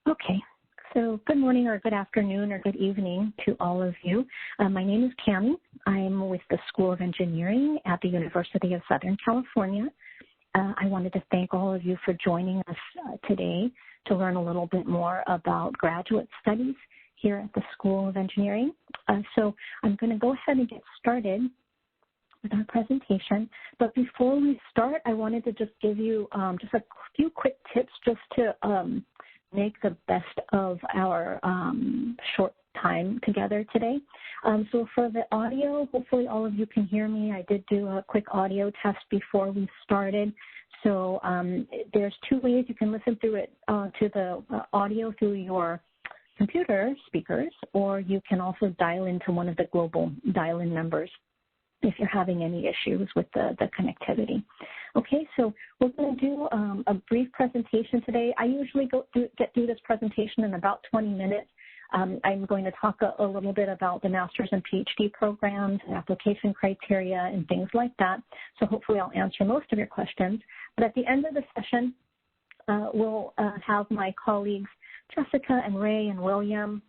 Okay, so good morning or good afternoon or good evening to all of you. My name is Cami. I'm with the School of Engineering at the University of Southern California. I wanted to thank all of you for joining us today to learn a little bit more about graduate studies here at the School of Engineering. So I'm going to go ahead and get started with our presentation. But before we start, I wanted to just give you just a few quick tips just to make the best of our short time together today. So for the audio, hopefully all of you can hear me. I did do a quick audio test before we started. So there's two ways you can listen through it to the audio through your computer speakers, or you can also dial into one of the global dial-in numbers if you're having any issues with the connectivity. Okay, so we're going to do a brief presentation today. I usually get through this presentation in about 20 minutes. I'm going to talk a little bit about the master's and PhD programs, and application criteria, and things like that. So hopefully I'll answer most of your questions. But at the end of the session, we'll have my colleagues Jessica and Ray and William,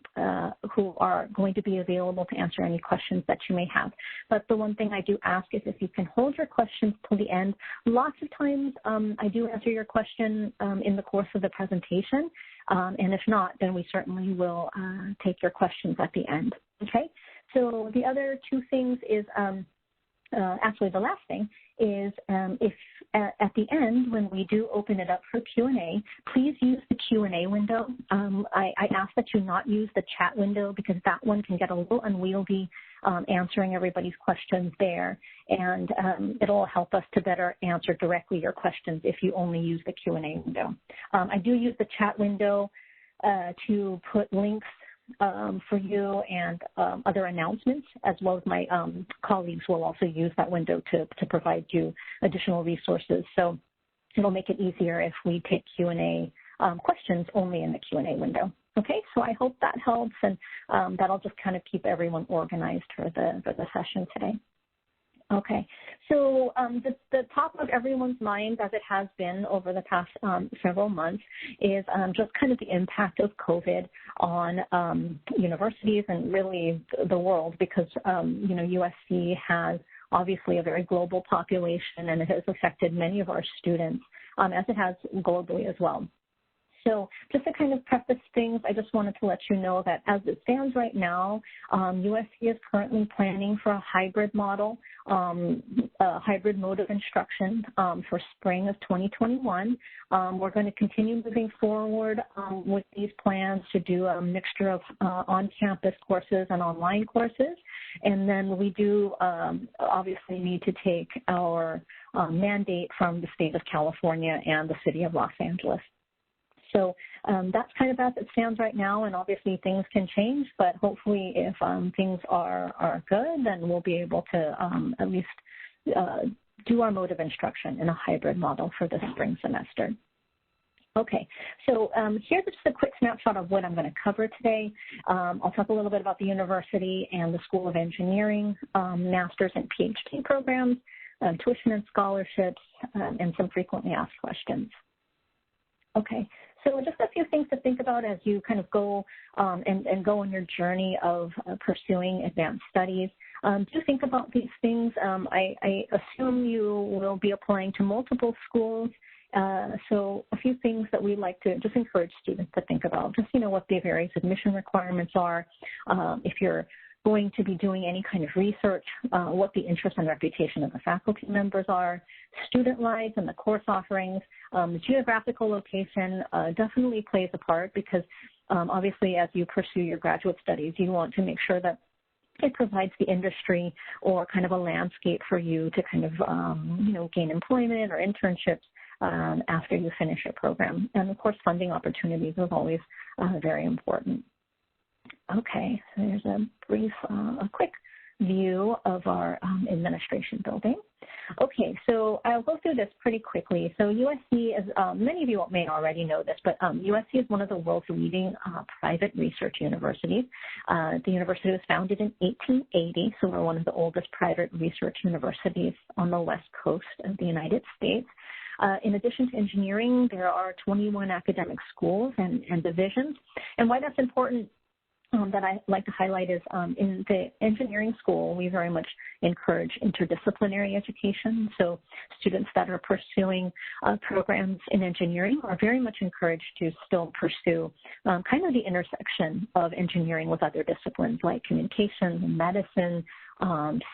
who are going to be available to answer any questions that you may have. But the one thing I do ask is if you can hold your questions till the end. Lots of times I do answer your question in the course of the presentation, and if not, then we certainly will take your questions at the end. Okay, so the other two things is, actually the last thing is if at the end, when we do open it up for Q&A, please use the Q&A window. I ask that you not use the chat window because that one can get a little unwieldy answering everybody's questions there. And it'll help us to better answer directly your questions if you only use the Q&A window. I do use the chat window to put links for you and other announcements, as well as my colleagues will also use that window to provide you additional resources. So it'll make it easier if we take Q&A questions only in the Q&A window. Okay, so I hope that helps, and that'll just kind of keep everyone organized for the session today. Okay, so the top of everyone's mind, as it has been over the past several months, is just kind of the impact of COVID on universities and really the world, because you know, USC has obviously a very global population, and it has affected many of our students, as it has globally as well. So just to kind of preface things, I just wanted to let you know that as it stands right now, USC is currently planning for a hybrid model, a hybrid mode of instruction for spring of 2021. We're going to continue moving forward with these plans to do a mixture of on-campus courses and online courses. And then we do obviously need to take our mandate from the state of California and the city of Los Angeles. So that's kind of as it stands right now, and obviously things can change, but hopefully if things are good, then we'll be able to at least do our mode of instruction in a hybrid model for the spring semester. Okay, so here's just a quick snapshot of what I'm going to cover today. I'll talk a little bit about the university and the School of Engineering, master's and PhD programs, tuition and scholarships, and some frequently asked questions. Okay, so just a few things to think about as you kind of go and go on your journey of pursuing advanced studies. Do think about these things. I assume you will be applying to multiple schools. So a few things that we like to just encourage students to think about, just, you know, what the various admission requirements are. If you're going to be doing any kind of research, what the interest and reputation of the faculty members are, student lives and the course offerings. The geographical location definitely plays a part because obviously as you pursue your graduate studies, you want to make sure that it provides the industry or kind of a landscape for you to kind of, you know, gain employment or internships after you finish your program. And of course, funding opportunities is always very important. Okay, so there's a brief, a quick view of our administration building. Okay, so I'll go through this pretty quickly. So USC is, many of you may already know this, but USC is one of the world's leading private research universities. The university was founded in 1880, so we're one of the oldest private research universities on the West Coast of the United States. In addition to engineering, there are 21 academic schools and divisions. And why that's important that I like to highlight is in the engineering school, we very much encourage interdisciplinary education. So students that are pursuing programs in engineering are very much encouraged to still pursue kind of the intersection of engineering with other disciplines like communications, medicine,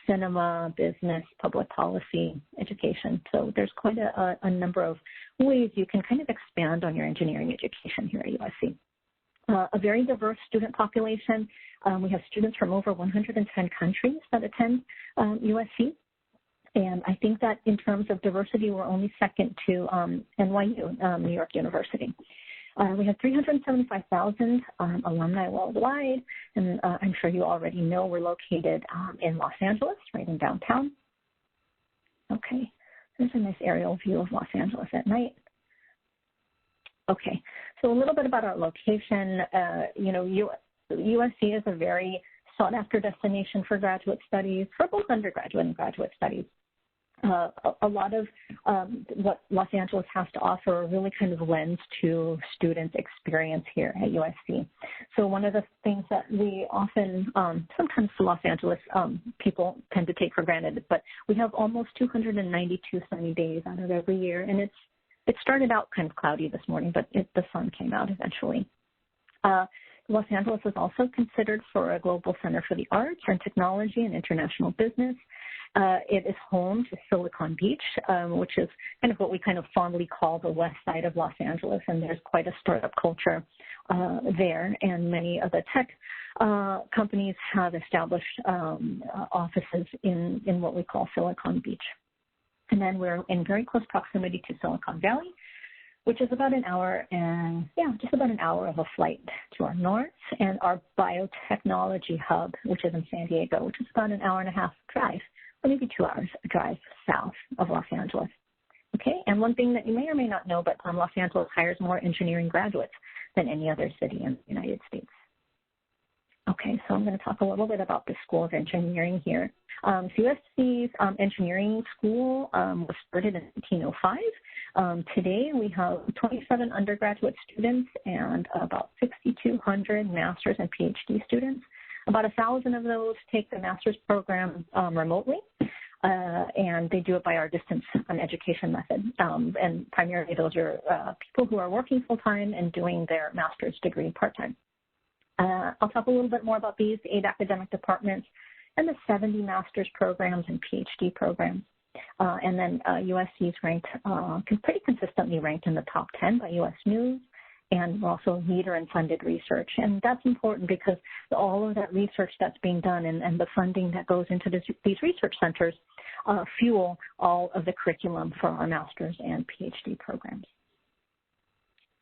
cinema, business, public policy, education. So there's quite a number of ways you can kind of expand on your engineering education here at USC. A very diverse student population. We have students from over 110 countries that attend USC. And I think that in terms of diversity, we're only second to NYU, New York University. We have 375,000 alumni worldwide. And I'm sure you already know we're located in Los Angeles, right in downtown. Okay, there's a nice aerial view of Los Angeles at night. Okay, so a little bit about our location. USC is a very sought-after destination for graduate studies, for both undergraduate and graduate studies. A lot of what Los Angeles has to offer really kind of lends to students' experience here at USC. So one of the things that we often, sometimes Los Angeles people tend to take for granted, but we have almost 292 sunny days out of every year, and it started out kind of cloudy this morning, but the sun came out eventually. Los Angeles is also considered for a global center for the arts and technology and international business. It is home to Silicon Beach, which is kind of what we kind of fondly call the west side of Los Angeles, and there's quite a startup culture there, and many of the tech companies have established offices in what we call Silicon Beach. And then we're in very close proximity to Silicon Valley, which is about an hour just about an hour of a flight to our north, and our biotechnology hub, which is in San Diego, which is about an hour and a half drive, or maybe 2 hours drive south of Los Angeles. Okay, and one thing that you may or may not know, but Los Angeles hires more engineering graduates than any other city in the United States. Okay, so I'm going to talk a little bit about the School of Engineering here. USC's engineering school was started in 1905. Today we have 27 undergraduate students and about 6,200 master's and PhD students. About 1,000 of those take the master's program remotely, and they do it by our distance education method. And primarily those are people who are working full-time and doing their master's degree part-time. I'll talk a little bit more about these 8 academic departments and the 70 master's programs and PhD programs. And then USC is ranked, pretty consistently ranked in the top 10 by US News, and we're also leader in funded research. And that's important because all of that research that's being done and the funding that goes into these research centers fuel all of the curriculum for our master's and PhD programs.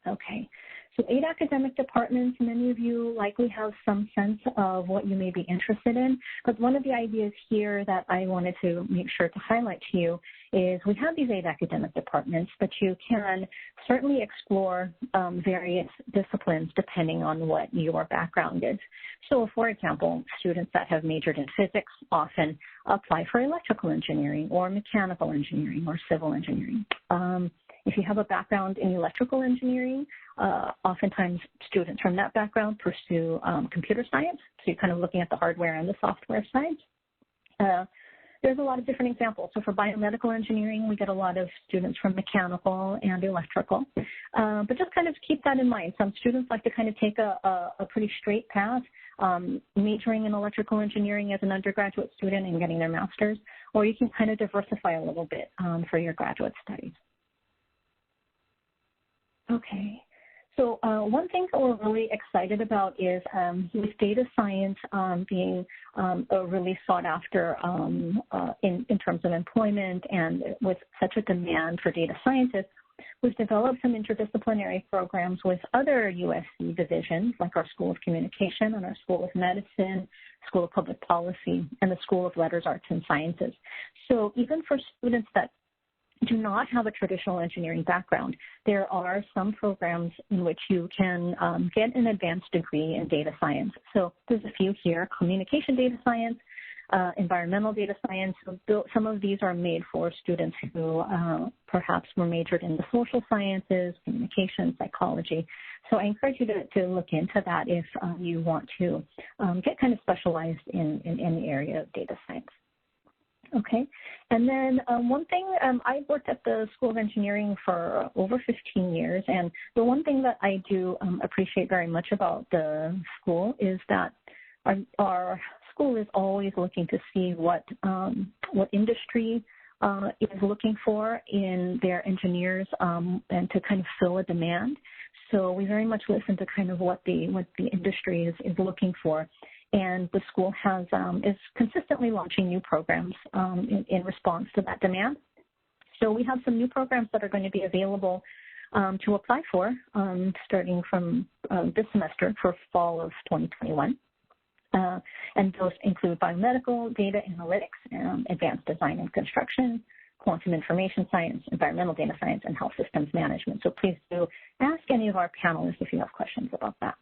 Okay, so 8 academic departments. Many of you likely have some sense of what you may be interested in, but one of the ideas here that I wanted to make sure to highlight to you is we have these 8 academic departments, but you can certainly explore various disciplines depending on what your background is. So, for example, students that have majored in physics often apply for electrical engineering or mechanical engineering or civil engineering. If you have a background in electrical engineering, oftentimes students from that background pursue computer science. So you're kind of looking at the hardware and the software side. There's a lot of different examples. So for biomedical engineering, we get a lot of students from mechanical and electrical. But just kind of keep that in mind. Some students like to kind of take a pretty straight path, majoring in electrical engineering as an undergraduate student and getting their master's, or you can kind of diversify a little bit for your graduate studies. Okay, so one thing that we're really excited about is with data science being really sought after in terms of employment, and with such a demand for data scientists, we've developed some interdisciplinary programs with other USC divisions, like our School of Communication and our School of Medicine, School of Public Policy, and the School of Letters, Arts, and Sciences. So even for students that do not have a traditional engineering background, there are some programs in which you can get an advanced degree in data science. So there's a few here: communication data science, environmental data science. So some of these are made for students who perhaps were majored in the social sciences, communication, psychology. So I encourage you to look into that if you want to get kind of specialized in any area of data science. Okay, and then one thing, I've worked at the School of Engineering for over 15 years, and the one thing that I do appreciate very much about the school is that our school is always looking to see what industry is looking for in their engineers and to kind of fill a demand. So we very much listen to kind of what the industry is looking for. And the school is consistently launching new programs in response to that demand. So we have some new programs that are going to be available to apply for starting from this semester for fall of 2021. And those include biomedical, data analytics, advanced design and construction, quantum information science, environmental data science, and health systems management. So please do ask any of our panelists if you have questions about that.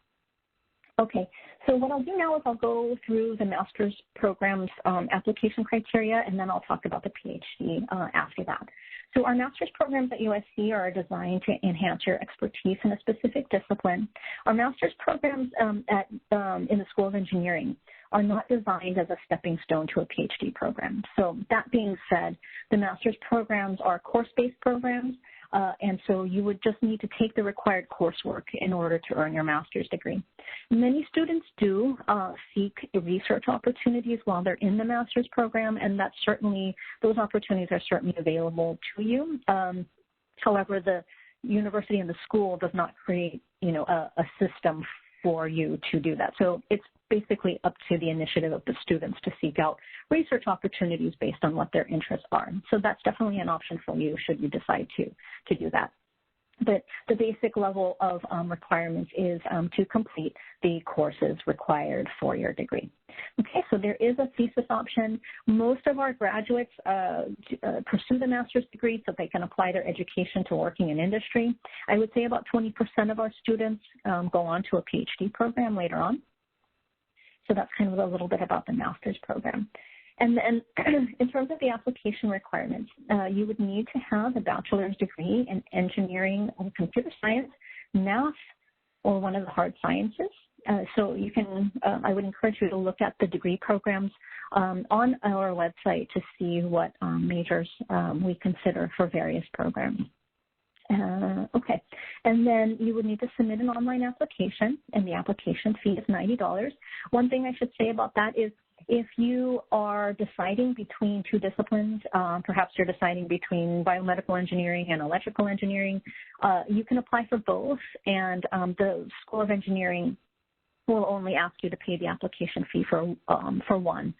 Okay, so what I'll do now is I'll go through the master's program's application criteria, and then I'll talk about the PhD after that. So our master's programs at USC are designed to enhance your expertise in a specific discipline. Our master's programs in the School of Engineering are not designed as a stepping stone to a PhD program. So that being said, the master's programs are course-based programs, and so you would just need to take the required coursework in order to earn your master's degree. Many students do seek research opportunities while they're in the master's program, and those opportunities are certainly available to you. However, the university and the school does not create, a system for you to do that. So it's basically up to the initiative of the students to seek out research opportunities based on what their interests are. So that's definitely an option for you should you decide to do that. But the basic level of requirements is to complete the courses required for your degree. Okay, so there is a thesis option. Most of our graduates pursue the master's degree so they can apply their education to working in industry. I would say about 20% of our students go on to a PhD program later on. So that's kind of a little bit about the master's program. And then in terms of the application requirements, you would need to have a bachelor's degree in engineering or computer science, math, or one of the hard sciences. So you can, I would encourage you to look at the degree programs on our website to see what majors we consider for various programs. Okay, and then you would need to submit an online application, and the application fee is $90. One thing I should say about that is if you are deciding between two disciplines, perhaps you're deciding between biomedical engineering and electrical engineering, you can apply for both, and the School of Engineering will only ask you to pay the application fee for one.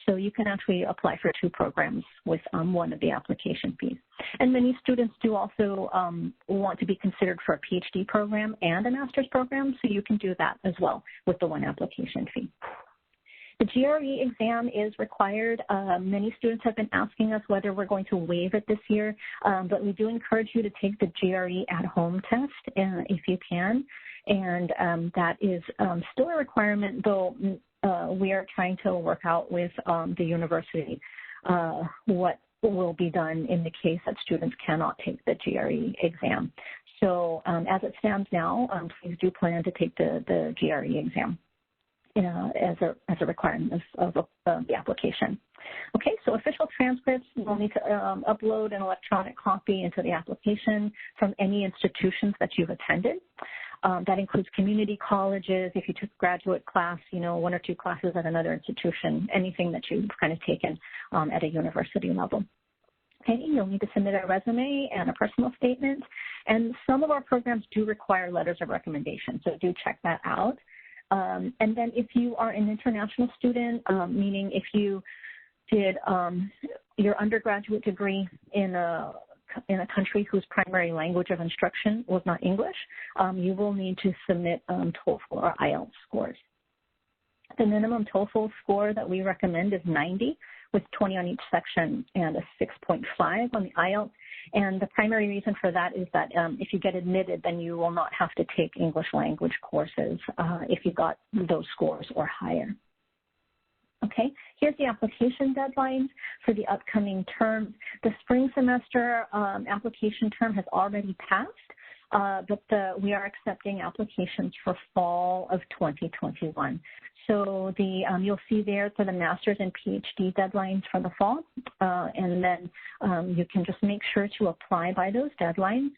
So you can actually apply for two programs with one of the application fees. And many students do also want to be considered for a PhD program and a master's program, so you can do that as well with the one application fee. The GRE exam is required. Many students have been asking us whether we're going to waive it this year, but we do encourage you to take the GRE at-home test if you can. And that is still a requirement, though we are trying to work out with the university what will be done in the case that students cannot take the GRE exam. So as it stands now, please do plan to take the GRE exam as a requirement of the application. Okay, so official transcripts, you'll need to upload an electronic copy into the application from any institutions that you've attended. That includes community colleges, if you took graduate class, one or two classes at another institution, anything that you've kind of taken at a university level. Okay, you'll need to submit a resume and a personal statement. And some of our programs do require letters of recommendation, so do check that out. And then if you are an international student, meaning if you did your undergraduate degree in a country whose primary language of instruction was not English, you will need to submit TOEFL or IELTS scores. The minimum TOEFL score that we recommend is 90 with 20 on each section and a 6.5 on the IELTS. And the primary reason for that is that if you get admitted, then you will not have to take English language courses if you got those scores or higher. Okay, here's the application deadlines for the upcoming term. The spring semester application term has already passed, but we are accepting applications for fall of 2021. So you'll see there for the master's and PhD deadlines for the fall, and then you can just make sure to apply by those deadlines.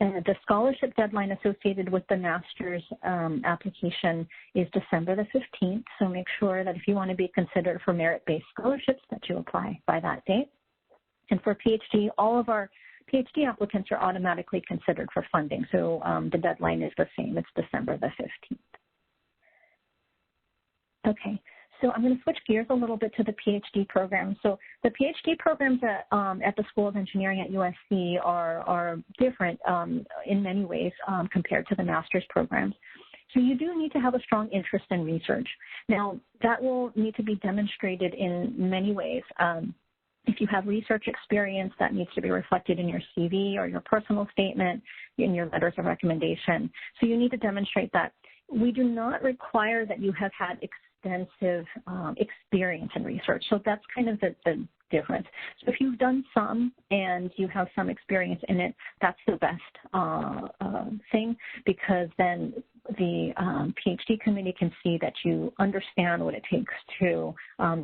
And the scholarship deadline associated with the master's application is December the 15th. So make sure that if you want to be considered for merit-based scholarships that you apply by that date. And for PhD, all of our PhD applicants are automatically considered for funding. So the deadline is the same. It's December the 15th. Okay. So I'm going to switch gears a little bit to the PhD program. So the PhD programs at the School of Engineering at USC are different in many ways compared to the master's programs. So you do need to have a strong interest in research. Now, that will need to be demonstrated in many ways. If you have research experience, that needs to be reflected in your CV or your personal statement, in your letters of recommendation. So you need to demonstrate that. We do not require that you have had extensive experience in research. So that's kind of the difference. So if you've done some and you have some experience in it, that's the best thing, because then the PhD committee can see that you understand what it takes to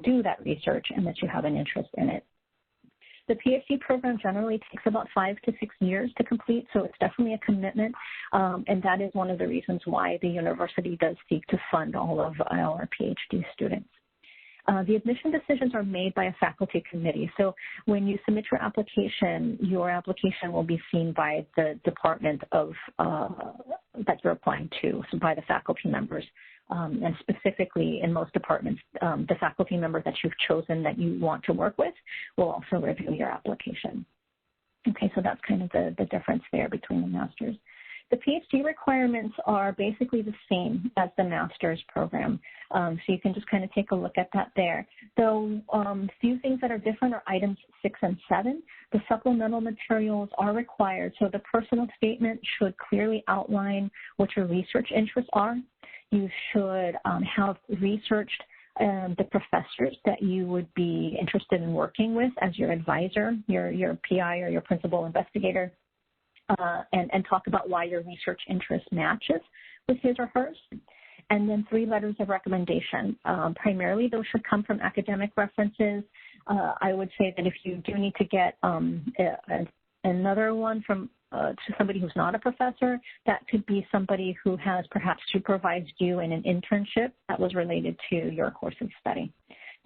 do that research and that you have an interest in it. The PhD program generally takes about 5 to 6 years to complete, so it's definitely a commitment, and that is one of the reasons why the university does seek to fund all of our PhD students. The admission decisions are made by a faculty committee. So when you submit your application will be seen by the department of that you're applying to, so by the faculty members. And specifically in most departments, the faculty member that you've chosen that you want to work with will also review your application. Okay, so that's kind of the difference there between the master's. The PhD requirements are basically the same as the master's program, so you can just kind of take a look at that there. Though few things that are different are items 6 and 7. The supplemental materials are required, so the personal statement should clearly outline what your research interests are. You should have researched the professors that you would be interested in working with as your advisor, your PI or your principal investigator. And talk about why your research interest matches with his or hers. And then 3 letters of recommendation. Primarily, those should come from academic references. I would say that if you do need to get another one from to somebody who's not a professor, that could be somebody who has perhaps supervised you in an internship that was related to your course of study.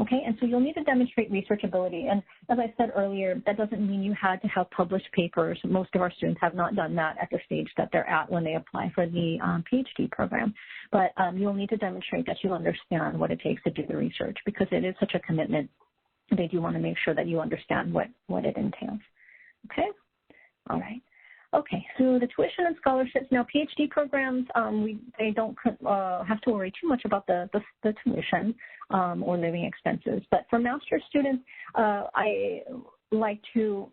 Okay, and so you'll need to demonstrate research ability. And as I said earlier, that doesn't mean you had to have published papers. Most of our students have not done that at the stage that they're at when they apply for the PhD program. But you'll need to demonstrate that you understand what it takes to do the research, because it is such a commitment. They do want to make sure that you understand what it entails. Okay, all right. Okay, so the tuition and scholarships. Now, PhD programs, they don't have to worry too much about the tuition or living expenses. But for master's students, I like to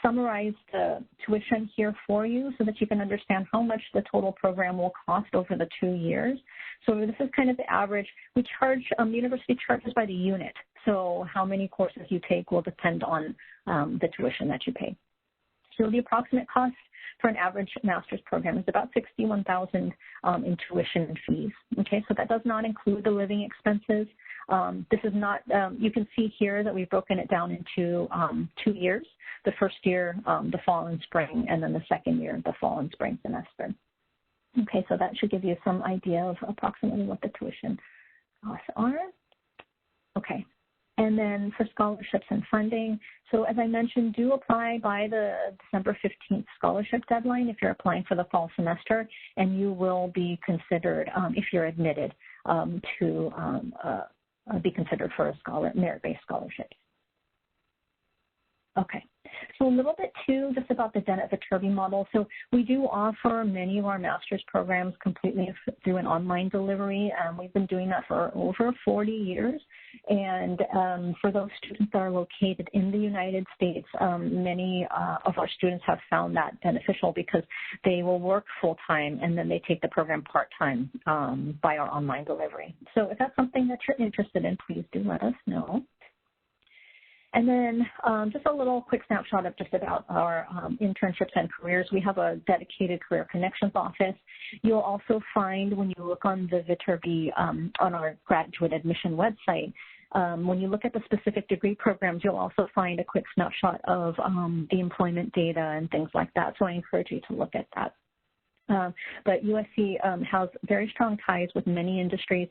summarize the tuition here for you so that you can understand how much the total program will cost over the 2 years. So this is kind of the average. We charge, the university charges by the unit. So how many courses you take will depend on the tuition that you pay. So the approximate cost for an average master's program is about $61,000 in tuition and fees. Okay, so that does not include the living expenses. This is not, you can see here that we've broken it down into 2 years. The first year, the fall and spring, and then the second year, the fall and spring semester. Okay, so that should give you some idea of approximately what the tuition costs are. Okay. And then for scholarships and funding, so as I mentioned, do apply by the December 15th scholarship deadline if you're applying for the fall semester, and you will be considered, if you're admitted, to be considered for a merit-based scholarships. Okay. So a little bit too, just about the Dennett-Viterbi model. So we do offer many of our master's programs completely through an online delivery. We've been doing that for over 40 years. And for those students that are located in the United States, many of our students have found that beneficial because they will work full-time and then they take the program part-time by our online delivery. So if that's something that you're interested in, please do let us know. And then just a little quick snapshot of just about our internships and careers. We have a dedicated Career Connections office. You'll also find when you look on the Viterbi on our graduate admission website, when you look at the specific degree programs, you'll also find a quick snapshot of the employment data and things like that. So I encourage you to look at that. But USC has very strong ties with many industries.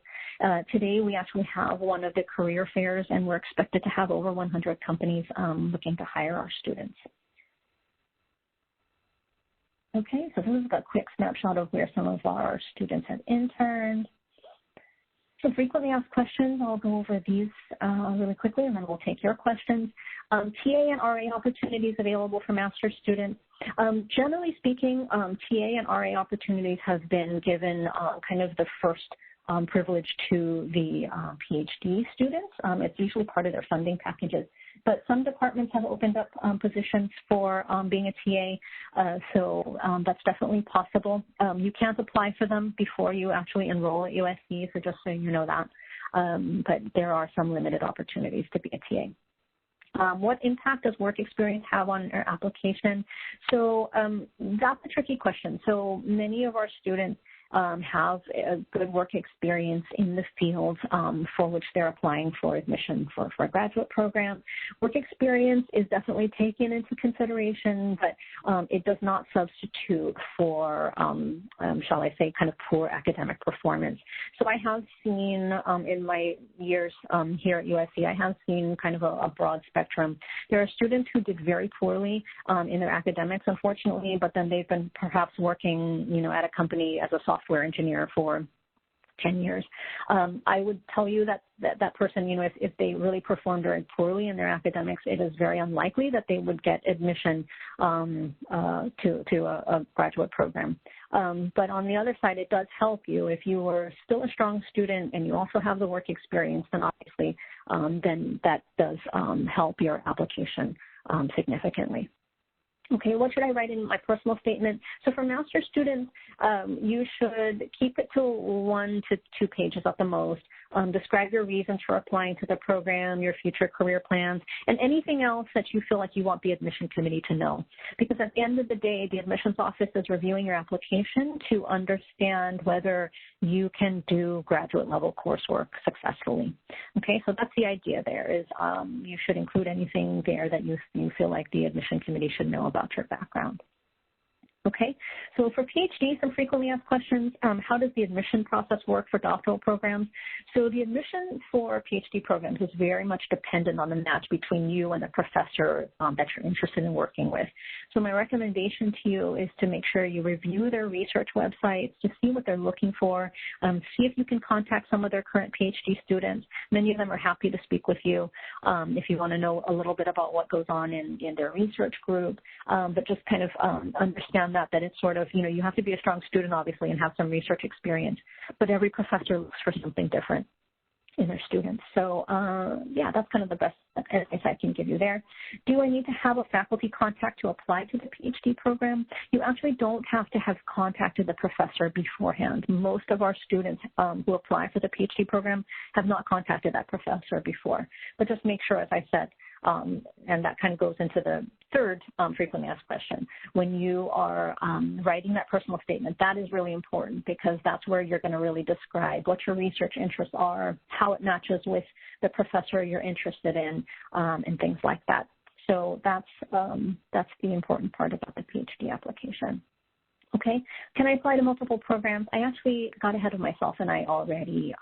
Today, we actually have one of the career fairs, and we're expected to have over 100 companies looking to hire our students. Okay, so this is a quick snapshot of where some of our students have interned. So frequently asked questions, I'll go over these really quickly, and then we'll take your questions. TA and RA opportunities available for master's students. Generally speaking, TA and RA opportunities have been given kind of the first privilege to the PhD students. It's usually part of their funding packages. But some departments have opened up positions for being a TA, so that's definitely possible. You can't apply for them before you actually enroll at USC, so just so you know that. But there are some limited opportunities to be a TA. What impact does work experience have on your application? So that's a tricky question. So many of our students have a good work experience in the field for which they're applying for admission for a graduate program. Work experience is definitely taken into consideration, but it does not substitute for, shall I say, kind of poor academic performance. So I have seen in my years here at USC, I have seen kind of a broad spectrum. There are students who did very poorly in their academics, unfortunately, but then they've been perhaps working, at a company as a software engineer for 10 years. I would tell you that person, if they really performed very poorly in their academics, it is very unlikely that they would get admission to a graduate program. But on the other side, it does help you. If you were still a strong student and you also have the work experience, then obviously then that does help your application significantly. Okay, what should I write in my personal statement? So for master's students, you should keep it to 1 to 2 pages at the most. Describe your reasons for applying to the program, your future career plans, and anything else that you feel like you want the admission committee to know. Because at the end of the day, the admissions office is reviewing your application to understand whether you can do graduate level coursework successfully. Okay, so that's the idea there is you should include anything there that you feel like the admission committee should know about your background. Okay, so for PhD, some frequently asked questions, how does the admission process work for doctoral programs? So the admission for PhD programs is very much dependent on the match between you and the professor that you're interested in working with. So my recommendation to you is to make sure you review their research websites to see what they're looking for, see if you can contact some of their current PhD students. Many of them are happy to speak with you if you want to know a little bit about what goes on in their research group, but just kind of understand that it's sort of, you have to be a strong student, obviously, and have some research experience, but every professor looks for something different in their students. So, yeah, that's kind of the best advice I can give you there. Do I need to have a faculty contact to apply to the PhD program? You actually don't have to have contacted the professor beforehand. Most of our students who apply for the PhD program have not contacted that professor before, but just make sure, as I said, and that kind of goes into the third frequently asked question. When you are writing that personal statement, that is really important because that's where you're going to really describe what your research interests are, how it matches with the professor you're interested in, and things like that. So that's the important part about the PhD application. Okay, can I apply to multiple programs? I actually got ahead of myself and I already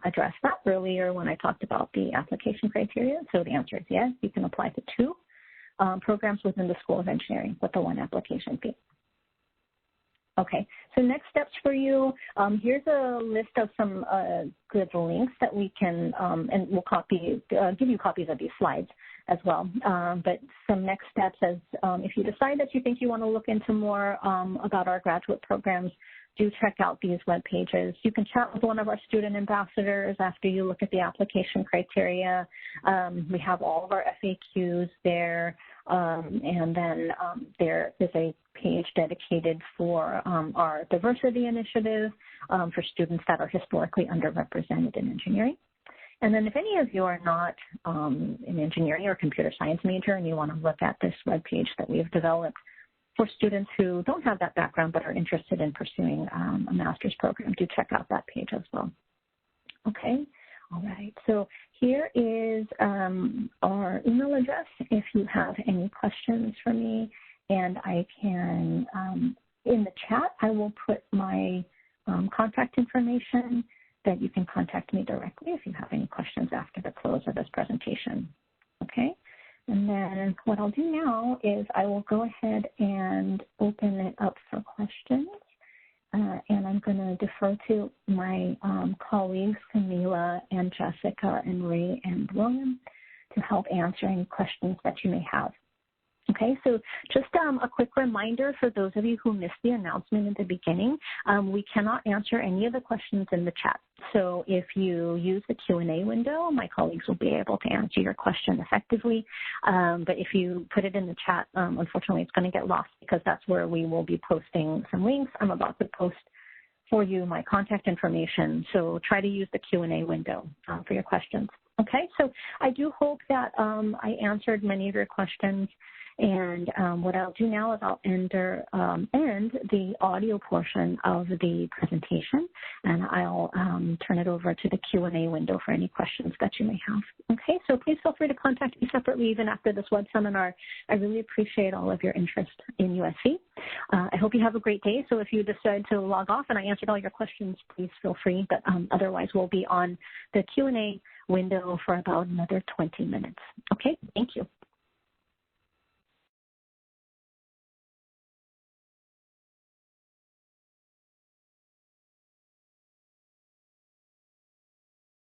addressed that earlier when I talked about the application criteria. So the answer is yes, you can apply to 2 programs within the School of Engineering with the 1 application fee. Okay, so next steps for you, here's a list of some good links that we can, and we'll give you copies of these slides as well. But some next steps is if you decide that you think you want to look into more about our graduate programs, do check out these web pages. You can chat with one of our student ambassadors after you look at the application criteria. We have all of our FAQs there, and then there is a page dedicated for our diversity initiative for students that are historically underrepresented in engineering. And then if any of you are not an engineering or computer science major and you want to look at this web page that we've developed for students who don't have that background but are interested in pursuing a master's program, do check out that page as well. Okay, all right. So here is our email address if you have any questions for me, and I can, in the chat, I will put my contact information that you can contact me directly if you have any questions after the close of this presentation. Okay? And then what I'll do now is I will go ahead and open it up for questions. And I'm going to defer to my colleagues, Camila and Jessica and Ray and William, to help answer any questions that you may have. Okay, so just a quick reminder for those of you who missed the announcement in the beginning, we cannot answer any of the questions in the chat. So if you use the Q&A window, my colleagues will be able to answer your question effectively. But if you put it in the chat, unfortunately, it's going to get lost because that's where we will be posting some links. I'm about to post for you my contact information, so try to use the Q&A window for your questions. Okay, so I do hope that I answered many of your questions. And what I'll do now is I'll end the audio portion of the presentation, and I'll turn it over to the Q&A window for any questions that you may have. Okay, so please feel free to contact me separately even after this web seminar. I really appreciate all of your interest in USC. I hope you have a great day. So if you decide to log off and I answered all your questions, please feel free. But otherwise, we'll be on the Q&A window for about another 20 minutes. Okay, thank you.